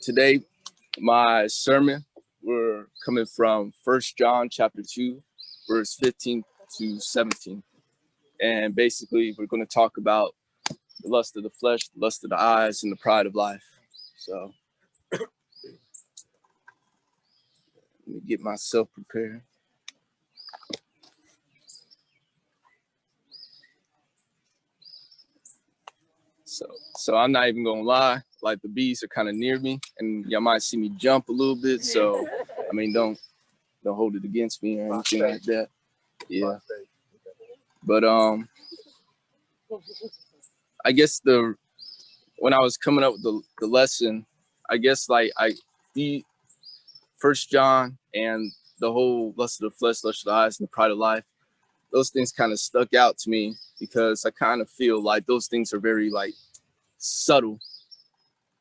Today, my sermon, we're coming from 1 John chapter 2, verse 15 to 17. And basically, we're going to talk about the lust of the flesh, the lust of the eyes, and the pride of life. So, let me get myself prepared. So I'm not even gonna lie, like the bees are kind of near me and y'all might see me jump a little bit. So I mean, don't hold it against me or anything like that. Yeah. But I guess when I was coming up with the lesson, I guess the 1 John and the whole lust of the flesh, lust of the eyes, and the pride of life, those things kind of stuck out to me because I kind of feel like those things are very subtle.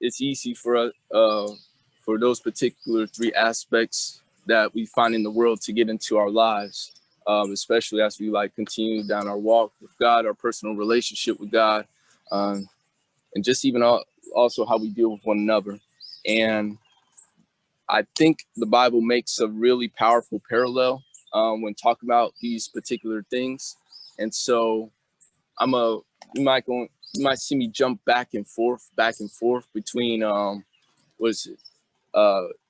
It's easy for those particular three aspects that we find in the world to get into our lives, especially as we continue down our walk with God, our personal relationship with God, and just even also how we deal with one another. And I think the Bible makes a really powerful parallel when talking about these particular things. And so you might see me jump back and forth between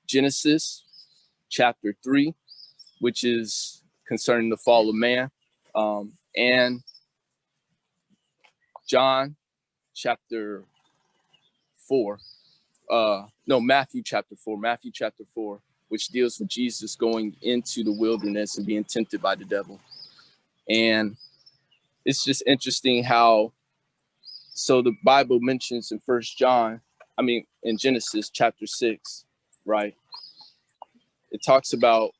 Genesis chapter 3, which is concerning the fall of man, and John chapter 4. Matthew chapter 4, which deals with Jesus going into the wilderness and being tempted by the devil. And it's just interesting how, so the Bible mentions in Genesis chapter 6, right? It talks about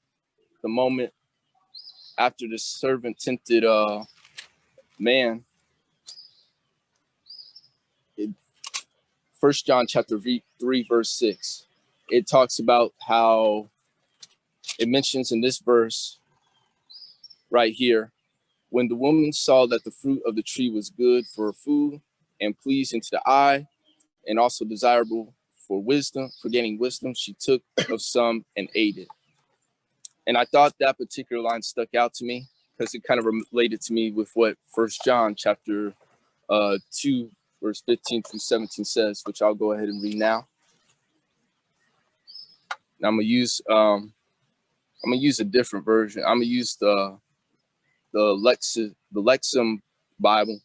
the moment after the servant tempted man. 1 John chapter 3, verse 6. It talks about how it mentions in this verse right here, when the woman saw that the fruit of the tree was good for food and pleasing to the eye and also desirable for gaining wisdom, she took of some and ate it. And I thought that particular line stuck out to me because it kind of related to me with what 1 John chapter 2, verse 15 through 17 says, which I'll go ahead and read now. Now I'm gonna use a different version. I'm gonna use the Lexham Bible,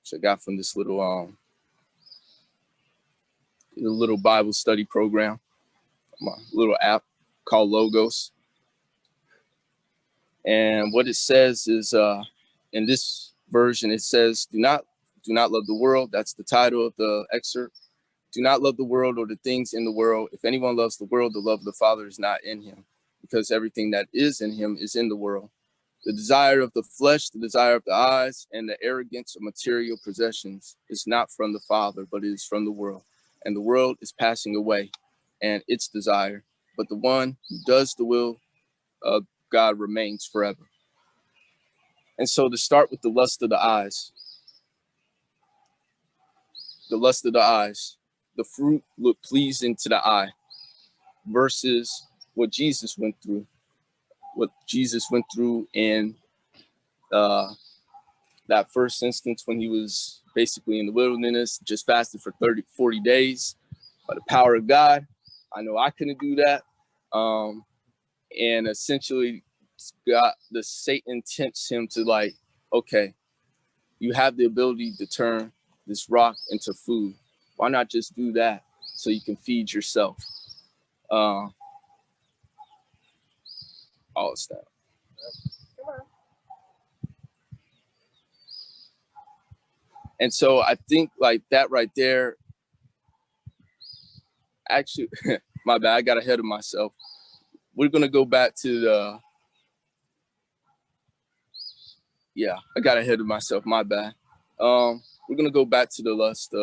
which I got from this little Bible study program, my little app called Logos. And what it says is, in this version, it says, do not love the world. That's the title of the excerpt. Do not love the world or the things in the world. If anyone loves the world, the love of the Father is not in him, because everything that is in him is in the world. The desire of the flesh, the desire of the eyes, and the arrogance of material possessions is not from the Father, but it is from the world. And the world is passing away, and its desire. But the one who does the will of God remains forever. And so to start with the lust of the eyes, the fruit looked pleasing to the eye versus what Jesus went through in that first instance when he was basically in the wilderness, just fasted for 40 days by the power of God. I know I couldn't do that. And essentially Satan tempts him to okay, you have the ability to turn this rock into food. Why not just do that so you can feed yourself? All this stuff. And so I think that right there, actually, my bad, I got ahead of myself. We're going to go back to I got ahead of myself, my bad. We're going to go back to the lust.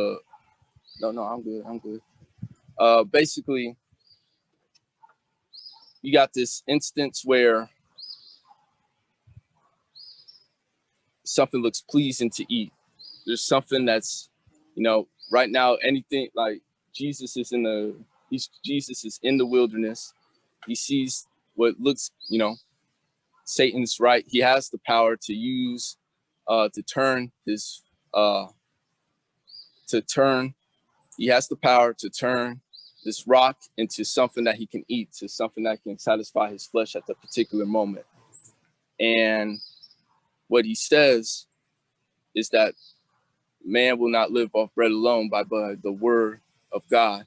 No, I'm good. Basically, you got this instance where something looks pleasing to eat. There's something that's, right now, anything Jesus is in the wilderness. He sees what looks, Satan's right. He has the power to use, to turn his, to turn. He has the power to turn this rock into something that he can eat, to something that can satisfy his flesh at that particular moment. And what he says is that man will not live off bread alone, by the word of God.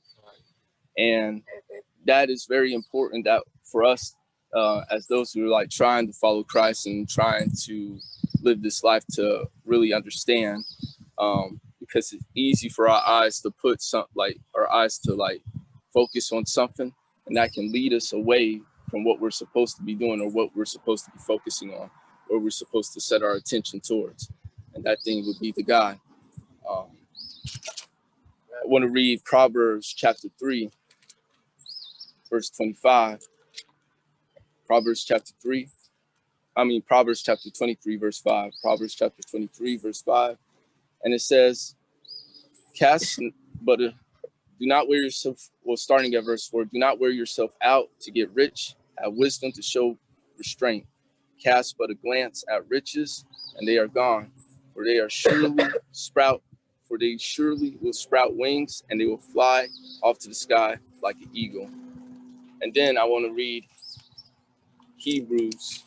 And that is very important that for us, as those who are like trying to follow Christ and trying to live this life, to really understand, because it's easy for our eyes to focus on something, and that can lead us away from what we're supposed to be doing, or what we're supposed to be focusing on, or we're supposed to set our attention towards. And that thing would be the God. I want to read Proverbs chapter 3, verse 25. Proverbs chapter 23, verse 5. Proverbs chapter 23, verse 5. And it says, do not wear yourself, starting at verse 4, do not wear yourself out to get rich, have wisdom to show restraint. Cast but a glance at riches, and they are gone, for they surely will sprout wings, and they will fly off to the sky like an eagle. And then I want to read Hebrews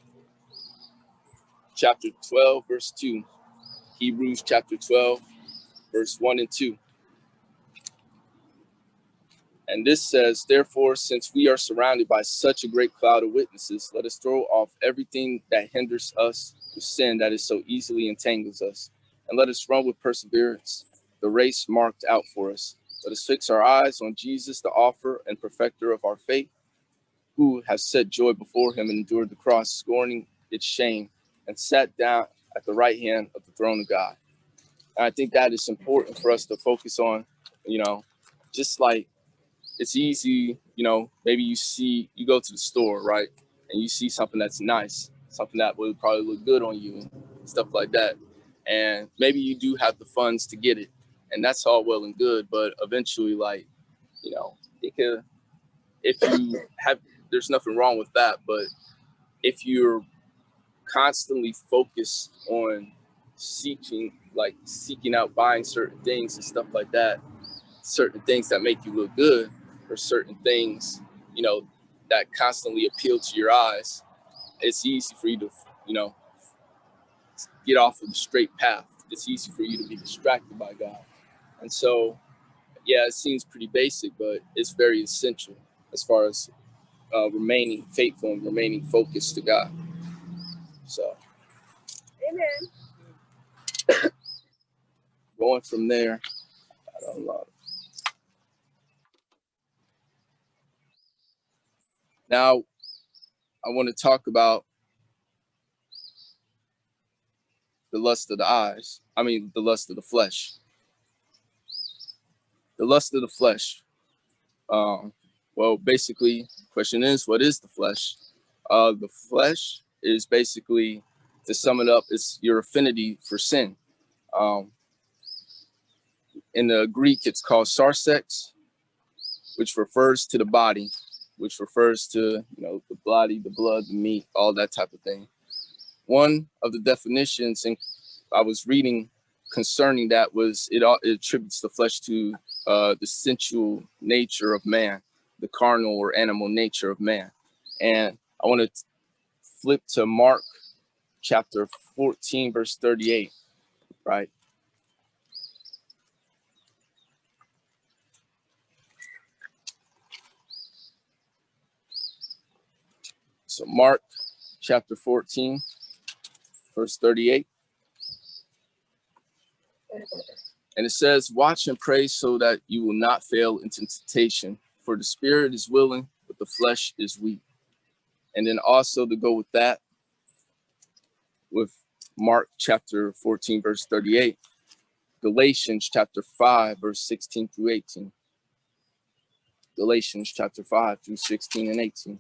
chapter 12, verse 2. Hebrews chapter 12, verse 1 and 2. And this says, therefore, since we are surrounded by such a great cloud of witnesses, let us throw off everything that hinders us, the sin that is so easily entangles us, and let us run with perseverance the race marked out for us. Let us fix our eyes on Jesus, the author and perfecter of our faith, who has set joy before him and endured the cross, scorning its shame, and sat down at the right hand of the throne of God. And I think that is important for us to focus on, just like, it's easy, maybe you go to the store, right? And you see something that's nice, something that would probably look good on you and stuff like that. And maybe you do have the funds to get it, and that's all well and good. But eventually, there's nothing wrong with that. But if you're constantly focused on seeking out buying certain things and stuff like that, certain things that make you look good, or certain things, that constantly appeal to your eyes, it's easy for you to, get off of the straight path. It's easy for you to be distracted by God. And so, yeah, it seems pretty basic, but it's very essential as far as remaining faithful and remaining focused to God. So, amen. Going from there, I don't know. Now, I want to talk about the lust of the lust of the flesh. The lust of the flesh. Well, basically, the question is, what is the flesh? The flesh is basically, to sum it up, it's your affinity for sin. In the Greek, it's called sarsex, which refers to the body, which refers to, the body, the blood, the meat, all that type of thing. One of the definitions I was reading concerning that was it attributes the flesh to the sensual nature of man, the carnal or animal nature of man. And I want to flip to Mark chapter 14, verse 38, right? So Mark chapter 14, verse 38. And it says, watch and pray so that you will not fail into temptation, for the spirit is willing, but the flesh is weak. And then also to go with that, with Mark chapter 14, verse 38, Galatians chapter 5, verse 16 through 18. Galatians chapter 5 through 16 and 18.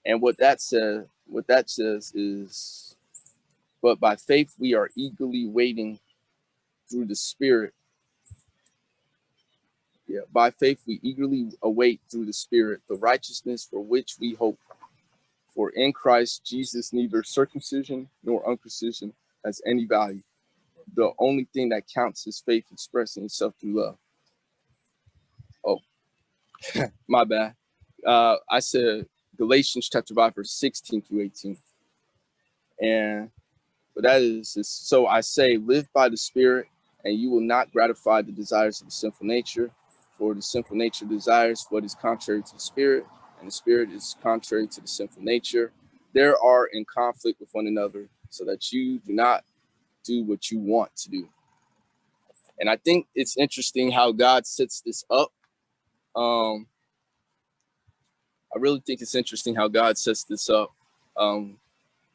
And what that says is, but by faith we are eagerly waiting through the Spirit. Yeah, by faith we eagerly await through the Spirit the righteousness for which we hope. For in Christ Jesus neither circumcision nor uncircumcision has any value. The only thing that counts is faith expressing itself through love. Oh, my bad. I said Galatians chapter 5, verse 16 through 18. And what that is so I say, live by the Spirit, and you will not gratify the desires of the sinful nature. For the sinful nature desires what is contrary to the Spirit, and the Spirit is contrary to the sinful nature. There are in conflict with one another, so that you do not do what you want to do. And I think it's interesting how God sets this up. I really think it's interesting how God sets this up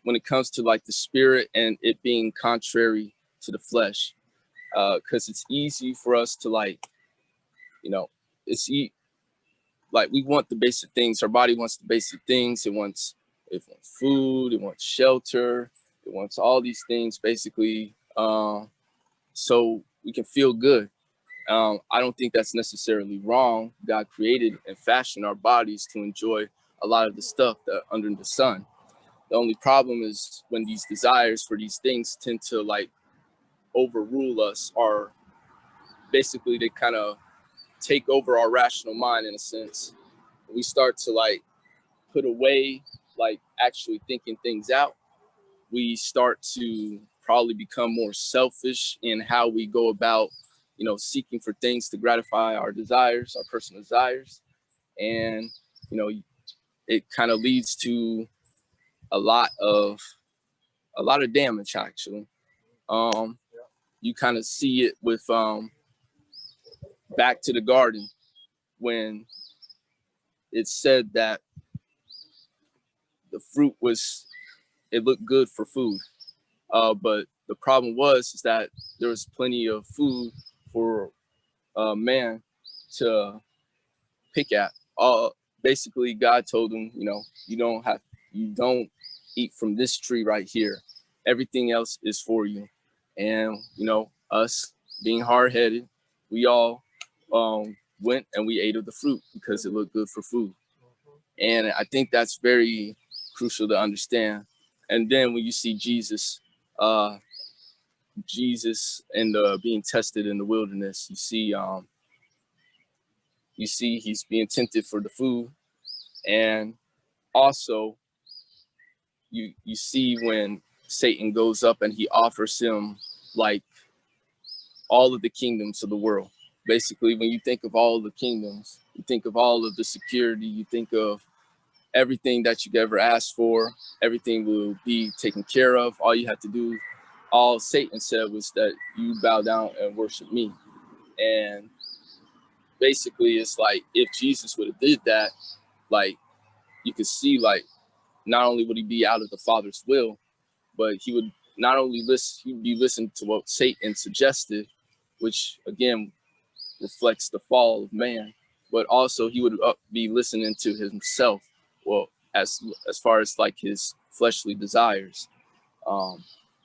when it comes to like the Spirit and it being contrary to the flesh. Because it's easy for us to like, like we want the basic things. Our body wants the basic things. It wants food. It wants shelter. It wants all these things basically, so we can feel good. I don't think that's necessarily wrong. God created and fashioned our bodies to enjoy a lot of the stuff that under the sun. The only problem is when these desires for these things tend to like overrule us, or basically they kind of take over our rational mind in a sense. We start to like put away like actually thinking things out. We start to probably become more selfish in how we go about, seeking for things to gratify our desires, our personal desires. And, it kind of leads to a lot of damage actually. You kind of see it with Back to the Garden, when it said that the fruit it looked good for food. But the problem is that there was plenty of food for man to pick at. Basically, God told him, you don't eat from this tree right here. Everything else is for you. And, us being hard-headed, we all went and we ate of the fruit because it looked good for food. And I think that's very crucial to understand. And then when you see Jesus and being tested in the wilderness, you see he's being tempted for the food. And also you see when Satan goes up and he offers him like all of the kingdoms of the world. Basically, when you think of all of the kingdoms, you think of all of the security, you think of everything that you could ever ask for, everything will be taken care of. All you have to do, all Satan said was that you bow down and worship me. And basically it's like, if Jesus would have did that, like you could see like not only would he be out of the Father's will, but he would not only he'd be listening to what Satan suggested, which again reflects the fall of man, but also he would be listening to himself. Well, as far as like his fleshly desires,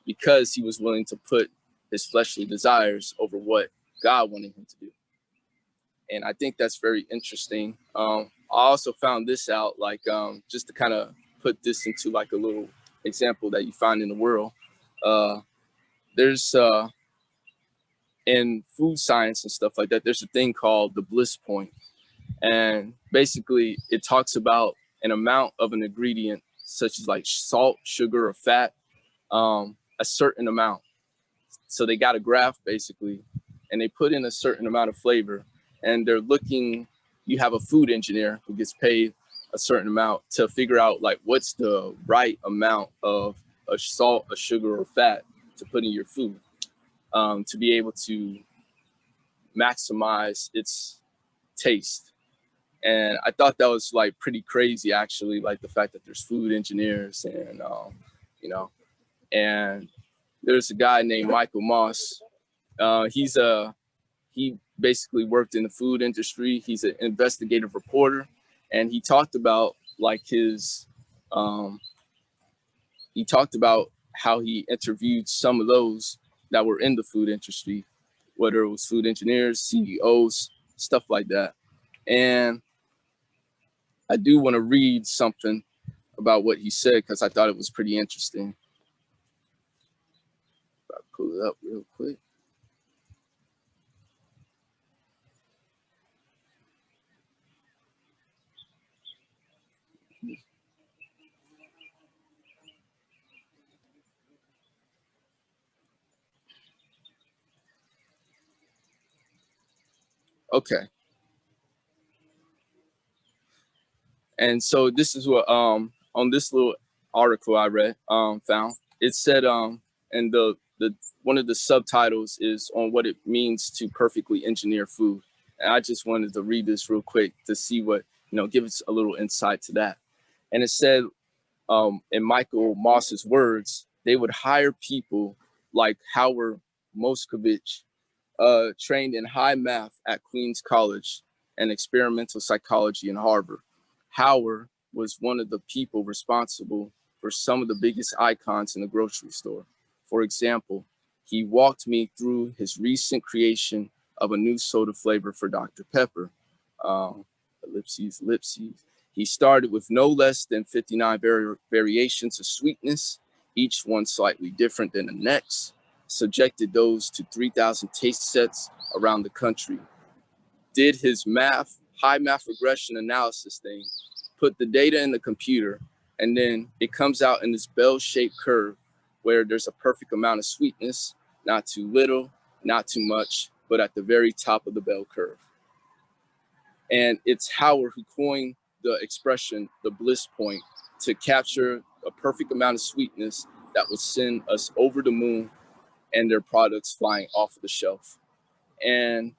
because he was willing to put his fleshly desires over what God wanted him to do. And I think that's very interesting. I also found this out, like just to kind of put this into like a little example that you find in the world. There's in food science and stuff like that, there's a thing called the bliss point. And basically it talks about an amount of an ingredient, such as like salt, sugar, or fat, a certain amount. So they got a graph basically, and they put in a certain amount of flavor, and they're looking, you have a food engineer who gets paid a certain amount to figure out like what's the right amount of a salt, a sugar, or fat to put in your food, to be able to maximize its taste. And I thought that was like pretty crazy actually, like the fact that there's food engineers and and there's a guy named Michael Moss. He basically worked in the food industry. He's an investigative reporter, and he talked about like he talked about how he interviewed some of those that were in the food industry, whether it was food engineers, CEOs, stuff like that. And I do want to read something about what he said because I thought it was pretty interesting. I'll pull it up real quick. Okay. And so this is what on this little article I read found. It said and the one of the subtitles is on what it means to perfectly engineer food. And I just wanted to read this real quick to see what, give us a little insight to that. And it said, in Michael Moss's words, they would hire people like Howard Moscovich, trained in high math at Queens College and experimental psychology in Harvard. Howard was one of the people responsible for some of the biggest icons in the grocery store. For example, he walked me through his recent creation of a new soda flavor for Dr. Pepper. Ellipses. He started with no less than 59 variations of sweetness, each one slightly different than the next, subjected those to 3,000 taste sets around the country, did his high math regression analysis thing, put the data in the computer, and then it comes out in this bell-shaped curve where there's a perfect amount of sweetness, not too little, not too much, but at the very top of the bell curve. And it's Howard who coined the expression, the bliss point, to capture a perfect amount of sweetness that would send us over the moon and their products flying off of the shelf. And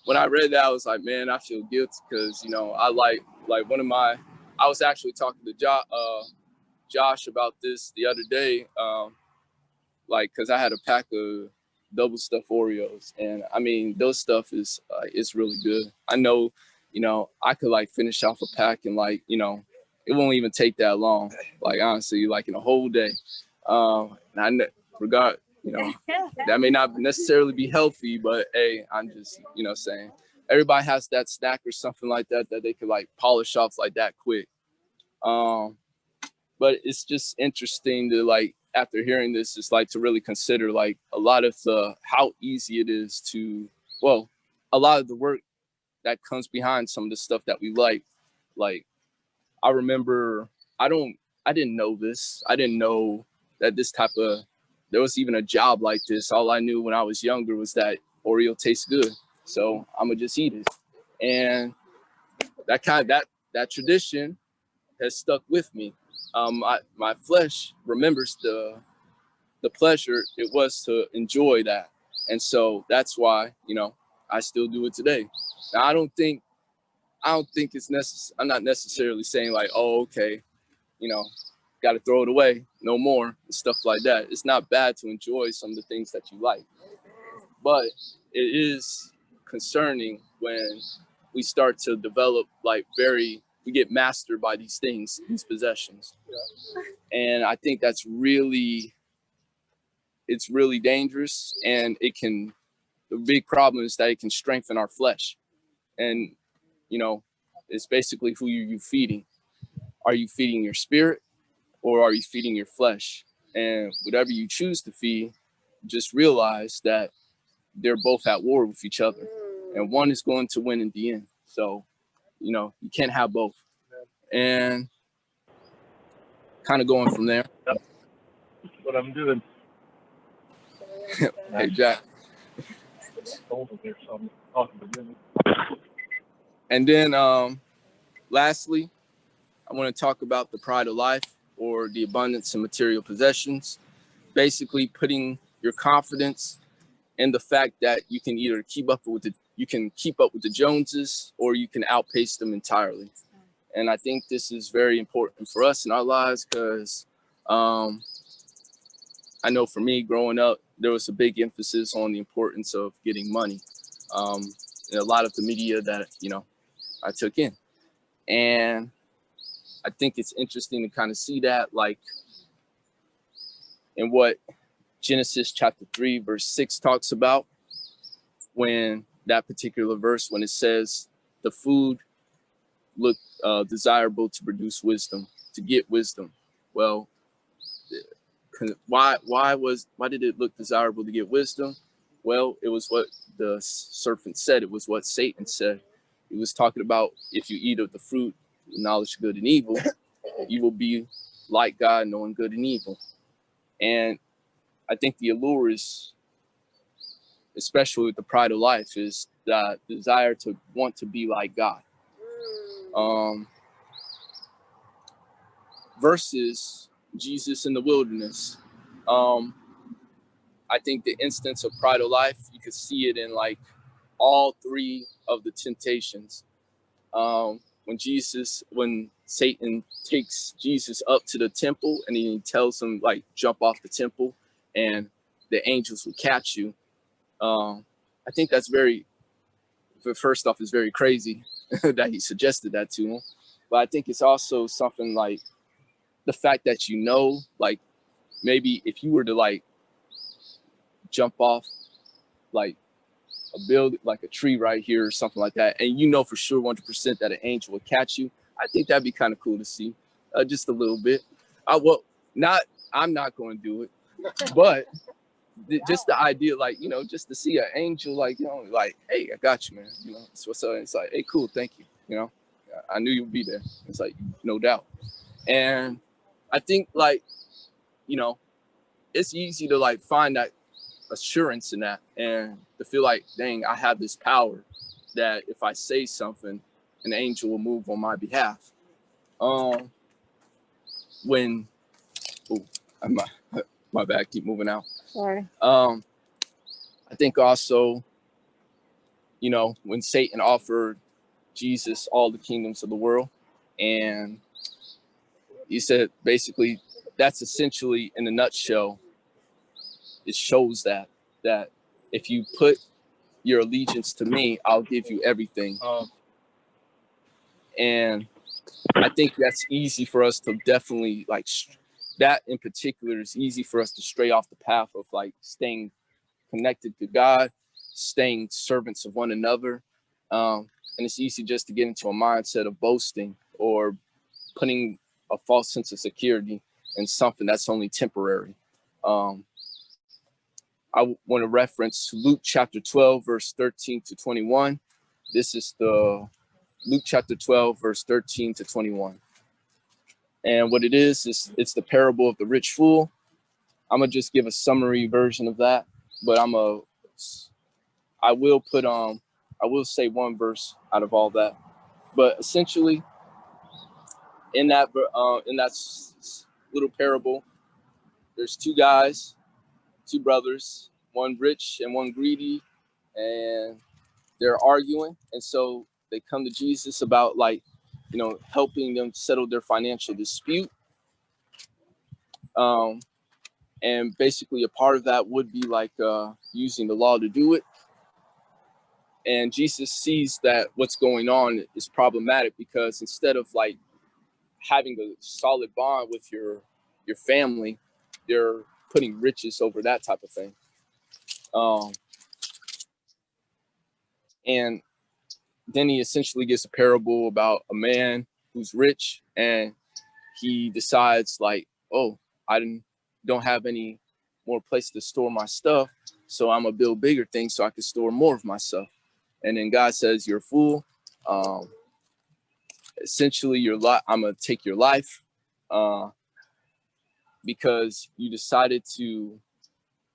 when I read that, I was like, man, I feel guilty because, I like I was actually talking to Josh about this the other day, because I had a pack of double stuffed Oreos, and I mean, those stuff is it's really good. I know, I could finish off a pack and it won't even take that long. Honestly, in a whole day. And that may not necessarily be healthy, but hey, I'm just saying everybody has that snack or something like that they could polish off like that quick. But it's just interesting to after hearing this, it's to really consider a lot of how easy it is to, a lot of the work that comes behind some of the stuff that we like. I remember, I didn't know this. I didn't know that there was even a job like this. All I knew when I was younger was that Oreo tastes good, so I'm gonna just eat it. And that tradition has stuck with me. My flesh remembers the pleasure it was to enjoy that, and so that's why I still do it today. Now I don't think it's necessary. I'm not necessarily saying oh, okay, got to throw it away, no more, and stuff like that. It's not bad to enjoy some of the things that you like, but it is concerning when we start to develop we get mastered by these things, these possessions. And I think it's really dangerous, and the big problem is that it can strengthen our flesh. And, it's basically who you feeding. Are you feeding your spirit, or are you feeding your flesh? And whatever you choose to feed, just realize that they're both at war with each other, and one is going to win in the end. So, you can't have both. And kind of going from there. That's what I'm doing. Hey, Jack. And then lastly, I want to talk about the pride of life, or the abundance in material possessions. Basically putting your confidence in the fact that you can either keep up with the Joneses, or you can outpace them entirely. And I think this is very important for us in our lives because I know for me growing up, there was a big emphasis on the importance of getting money. In a lot of the media that, I took in. And I think it's interesting to kind of see that in what Genesis chapter 3, verse 6 talks about. when that particular verse, when it says the food looked desirable to produce wisdom, to get wisdom. Well, why did it look desirable to get wisdom? Well, it was what the serpent said. It was what Satan said. He was talking about, if you eat of the fruit, the knowledge of good and evil, you will be like God, knowing good and evil. And I think the allure is, especially with the pride of life, is the desire to want to be like God. Versus Jesus in the wilderness. I think the instance of pride of life, you could see it in like all three of the temptations. When Satan takes Jesus up to the temple and he tells him, like, jump off the temple and the angels will catch you. I think that's first off, is very crazy that he suggested that to him. But I think it's also something like the fact that, like, maybe if you were to like jump off like like a tree right here or something like that, and for sure 100% that an angel would catch you, I think that'd be kind of cool to see, just a little bit. I'm not going to do it, but just the idea, like, just to see an angel, like, like, hey, I got you, man. It's what's up. It's like, hey, cool, thank you. I knew you'd be there. It's like, no doubt. And I think, like, it's easy to like find that assurance in that, and to feel like, dang, I have this power that if I say something, an angel will move on my behalf. When my bad, keep moving out. Sorry. I think also, when Satan offered Jesus all the kingdoms of the world, and he said, basically, that's essentially, in a nutshell, it shows that if you put your allegiance to me, I'll give you everything. And I think that's easy for us to definitely, like, that in particular is easy for us to stray off the path of like staying connected to God, staying servants of one another. And it's easy just to get into a mindset of boasting or putting a false sense of security in something that's only temporary. I want to reference Luke chapter 12, verse 13 to 21. This is the Luke chapter 12, verse 13 to 21. And what it is it's the parable of the rich fool. I'm going to just give a summary version of that, but I will say one verse out of all that. But essentially, in that little parable, there's two brothers, one rich and one greedy, and they're arguing. And so they come to Jesus about, like, helping them settle their financial dispute. And basically a part of that would be like using the law to do it. And Jesus sees that what's going on is problematic, because instead of like having a solid bond with your family, they're putting riches over that type of thing. And then he essentially gives a parable about a man who's rich, and he decides, like, oh, I don't have any more place to store my stuff, so I'm gonna build bigger things so I can store more of my stuff. And then God says, you're a fool. Essentially, I'm gonna take your life because you decided to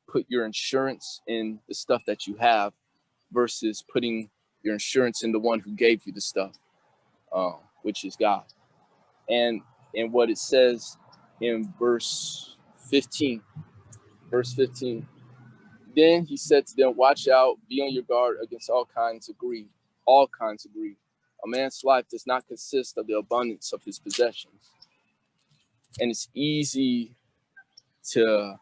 put your insurance in the stuff that you have versus putting your insurance in the one who gave you the stuff, which is God. And what it says in verse 15, then he said to them, watch out, be on your guard against all kinds of greed. A man's life does not consist of the abundance of his possessions. And it's easy to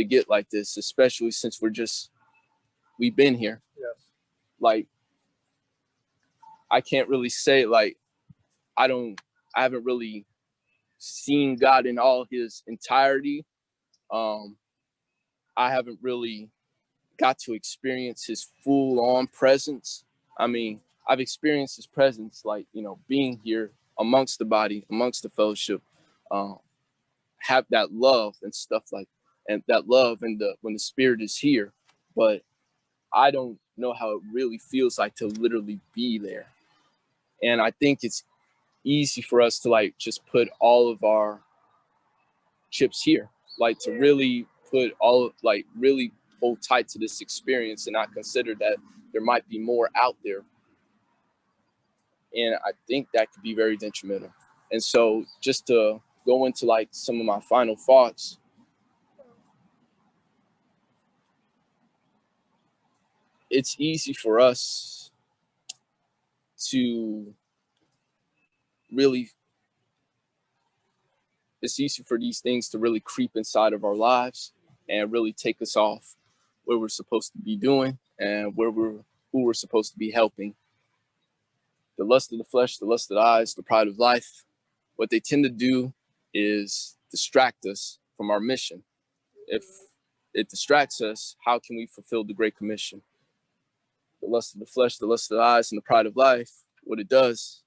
get like this, especially since we've been here. Yes. Like, I can't really say, like, I haven't really seen God in all his entirety. I haven't really got to experience his full-on presence. I mean, I've experienced his presence, like, being here amongst the body, amongst the fellowship, have that love and stuff like, and that love and when the Spirit is here. But I don't know how it really feels like to literally be there. And I think it's easy for us to like just put all of our chips here, like to really put really hold tight to this experience and not consider that there might be more out there. And I think that could be very detrimental. And so just to go into like some of my final thoughts, it's easy for us to really, it's easy for these things to really creep inside of our lives and really take us off where we're supposed to be doing and who we're supposed to be helping. The lust of the flesh, the lust of the eyes, the pride of life, what they tend to do is distract us from our mission. If it distracts us, how can we fulfill the Great Commission? The lust of the flesh, the lust of the eyes, and the pride of life, what it does,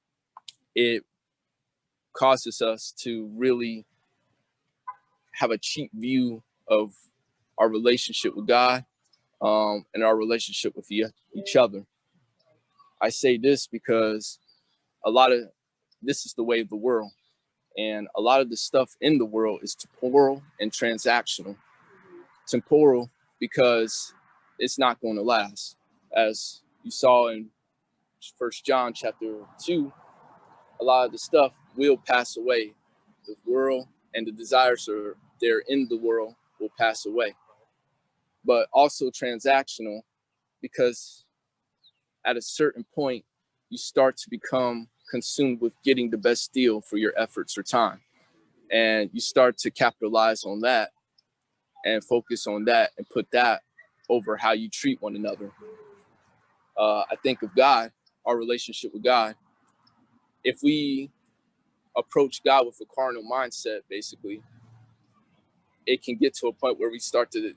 it causes us to really have a cheap view of our relationship with God, and our relationship with each other. I say this because this is the way of the world. And a lot of the stuff in the world is temporal and transactional. Temporal because it's not going to last. As you saw in 1 John chapter 2, a lot of the stuff will pass away. The world and the desires are there in the world will pass away. But also transactional because at a certain point, you start to become consumed with getting the best deal for your efforts or time. And you start to capitalize on that and focus on that and put that over how you treat one another. I think of God, our relationship with God. If we approach God with a carnal mindset, basically, it can get to a point where we start to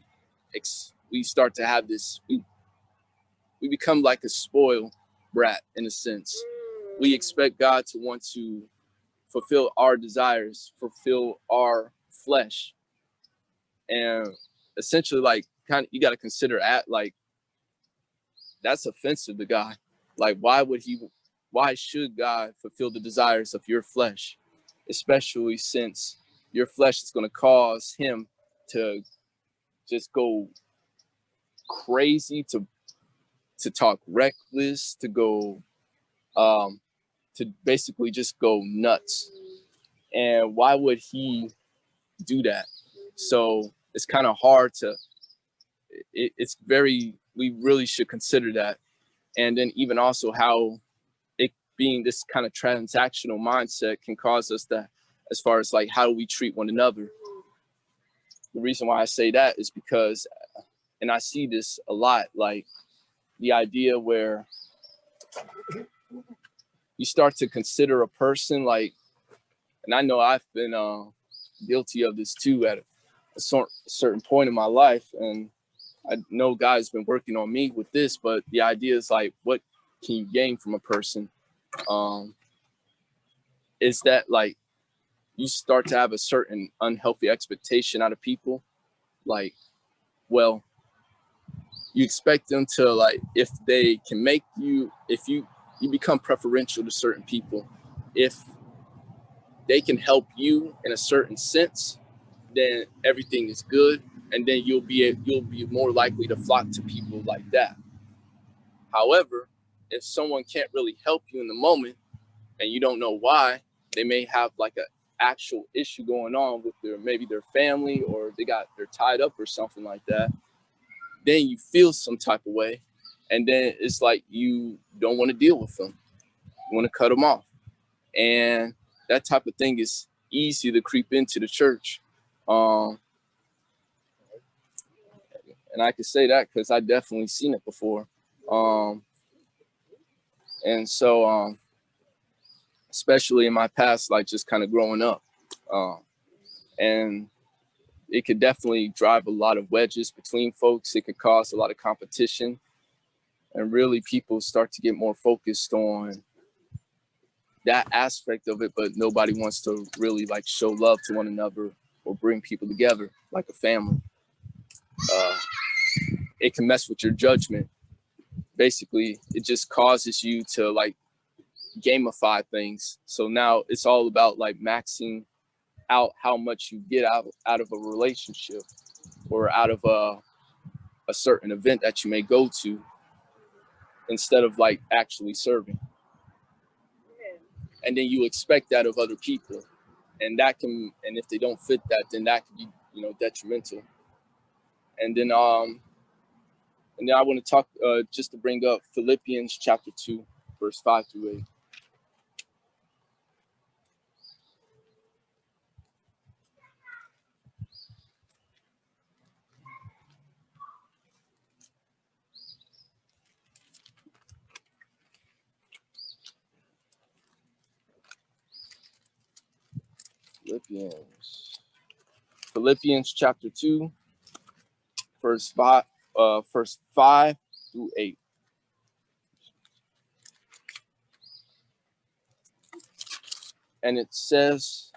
have this, we become like a spoiled brat in a sense. We expect God to want to fulfill our desires, fulfill our flesh. And essentially, like, you got to consider that's offensive to God. Like, why should God fulfill the desires of your flesh? Especially since your flesh is going to cause him to just go crazy, to talk reckless, to go, to basically just go nuts. And why would he do that? So it's kind of hard we really should consider that. And then even also how it being this kind of transactional mindset can cause us to, as far as like, how do we treat one another? The reason why I say that is because, and I see this a lot, like the idea where you start to consider a person like, and I know I've been guilty of this too at a certain point in my life. And I know God's been working on me with this, but the idea is like, what can you gain from a person? Is that like, you start to have a certain unhealthy expectation out of people. Like, well, you expect them to, like, if they can make you, if you become preferential to certain people, if they can help you in a certain sense, then everything is good. And then you'll be more likely to flock to people like that. However, if someone can't really help you in the moment and you don't know why, they may have like an actual issue going on with maybe their family, or they're tied up or something like that, then you feel some type of way. And then it's like, you don't want to deal with them. You want to cut them off. And that type of thing is easy to creep into the church. And I can say that because I definitely seen it before. And so, especially in my past, like just kind of growing up. And it could definitely drive a lot of wedges between folks. It could cause a lot of competition, and really people start to get more focused on that aspect of it, but nobody wants to really like show love to one another or bring people together like a family. It can mess with your judgment. Basically, it just causes you to like gamify things. So now it's all about like maxing out how much you get out of a relationship or out of a certain event that you may go to, instead of like actually serving. And then you expect that of other people, and if they don't fit that, then that could be, detrimental. And then I want to talk, just to bring up Philippians chapter 2, verse 5 through 8. Philippians chapter 2, verse 5 through 8. And it says,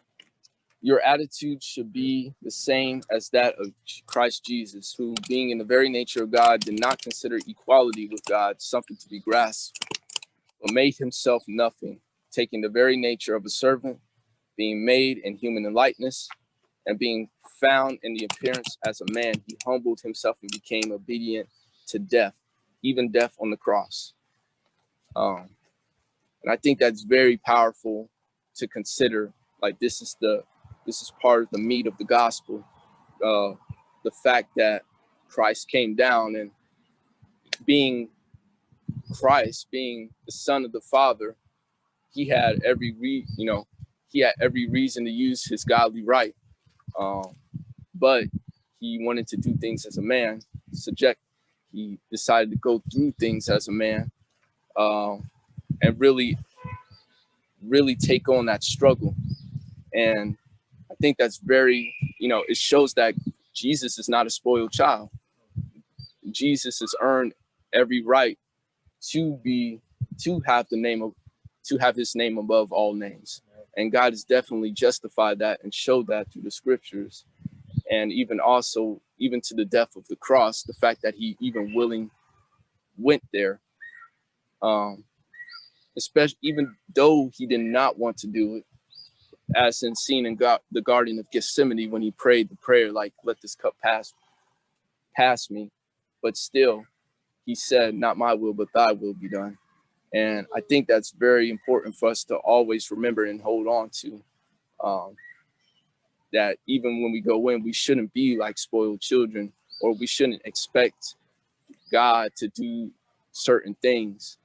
your attitude should be the same as that of Christ Jesus, who, being in the very nature of God, did not consider equality with God something to be grasped, but made himself nothing, taking the very nature of a servant, being made in human likeness, and being found in the appearance as a man, he humbled himself and became obedient to death, even death on the cross. And I think that's very powerful to consider. Like this is part of the meat of the gospel. The fact that Christ came down, and being Christ, being the Son of the Father, he had every reason to use his godly right. But he wanted to do things as a man, he decided to go through things as a man, and really take on that struggle. And I think that's very, it shows that Jesus is not a spoiled child. Jesus has earned every right to have his name above all names. And God has definitely justified that and showed that through the scriptures. And even to the death of the cross, the fact that he even went there, especially even though he did not want to do it, as in seen in the Garden of Gethsemane when he prayed the prayer, like, let this cup pass me. But still, he said, not my will, but thy will be done. And I think that's very important for us to always remember and hold on to, that even when we go in, we shouldn't be like spoiled children, or we shouldn't expect God to do certain things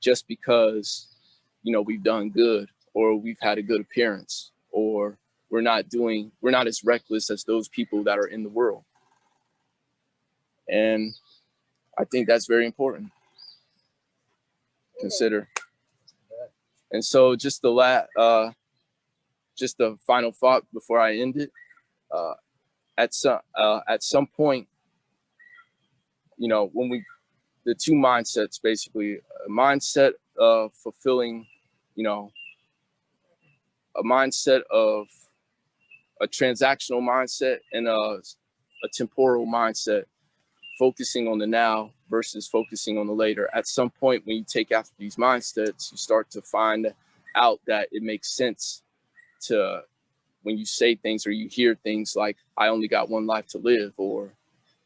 just because, we've done good, or we've had a good appearance, or we're not as reckless as those people that are in the world. And I think that's very important to consider. And so just the final thought before I end it, at some point, when the two mindsets, basically a mindset of fulfilling, a mindset of a transactional mindset, and a temporal mindset, focusing on the now versus focusing on the later. At some point, when you take after these mindsets, you start to find out that it makes sense to, when you say things or you hear things like, I only got one life to live, or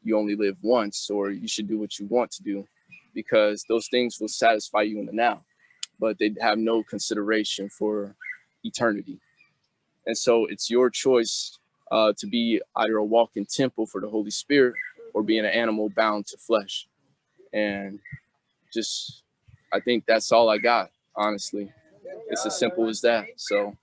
you only live once, or you should do what you want to do, because those things will satisfy you in the now, but they have no consideration for eternity. And so it's your choice to be either a walking temple for the Holy Spirit, or being an animal bound to flesh. And I think that's all I got, honestly. It's as simple as that. So